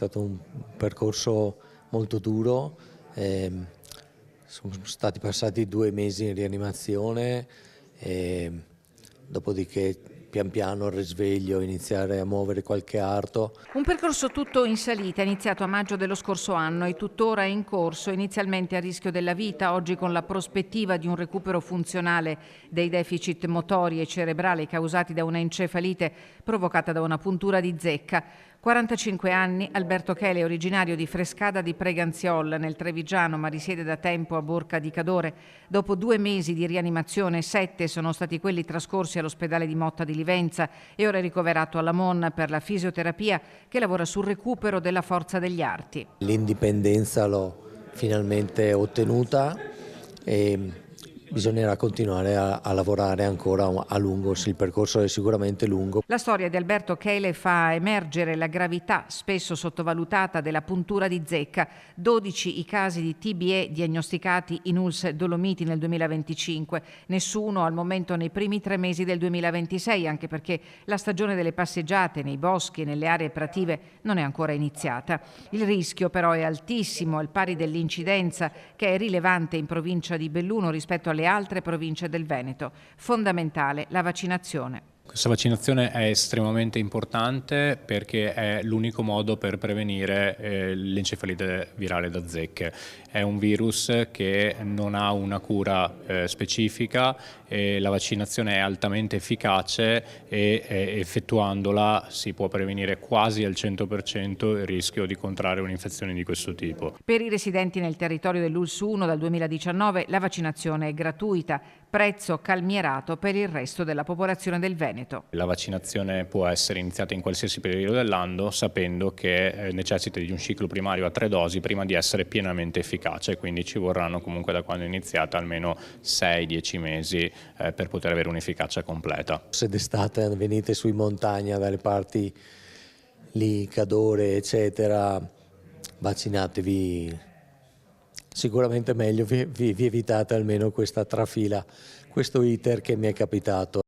stato un percorso molto duro, sono stati passati 2 mesi in rianimazione, dopodiché pian piano al risveglio iniziare a muovere qualche arto. Un percorso tutto in salita, iniziato a maggio dello scorso anno e tuttora in corso, inizialmente a rischio della vita, oggi con la prospettiva di un recupero funzionale dei deficit motori e cerebrali causati da una encefalite provocata da una puntura di zecca. 45 anni, Alberto Chele è originario di Frescada di Preganziol, nel Trevigiano, ma risiede da tempo a Borca di Cadore. Dopo 2 mesi di rianimazione, 7 sono stati quelli trascorsi all'ospedale di Motta di Livenza e ora è ricoverato alla Mon per la fisioterapia, che lavora sul recupero della forza degli arti. L'indipendenza l'ho finalmente ottenuta e bisognerà continuare a lavorare ancora a lungo, il percorso è sicuramente lungo. La storia di Alberto Chele fa emergere la gravità spesso sottovalutata della puntura di zecca. 12 i casi di TBE diagnosticati in ULSS Dolomiti nel 2025, nessuno al momento nei primi 3 mesi del 2026, anche perché la stagione delle passeggiate nei boschi e nelle aree prative non è ancora iniziata. Il rischio però è altissimo, al pari dell'incidenza, che è rilevante in provincia di Belluno rispetto alle altre province del Veneto. Fondamentale la vaccinazione. Questa vaccinazione è estremamente importante perché è l'unico modo per prevenire l'encefalite virale da zecche. È un virus che non ha una cura specifica e la vaccinazione è altamente efficace e effettuandola si può prevenire quasi al 100% il rischio di contrarre un'infezione di questo tipo. Per i residenti nel territorio dell'ULSS 1 dal 2019 la vaccinazione è gratuita, prezzo calmierato per il resto della popolazione del Veneto. La vaccinazione può essere iniziata in qualsiasi periodo dell'anno sapendo che necessita di un ciclo primario a 3 dosi prima di essere pienamente efficace, quindi ci vorranno comunque da quando è iniziata almeno 6-10 mesi per poter avere un'efficacia completa. Se d'estate venite sui montagna dalle parti lì, Cadore eccetera, vaccinatevi, sicuramente meglio, vi evitate almeno questa trafila, questo iter che mi è capitato.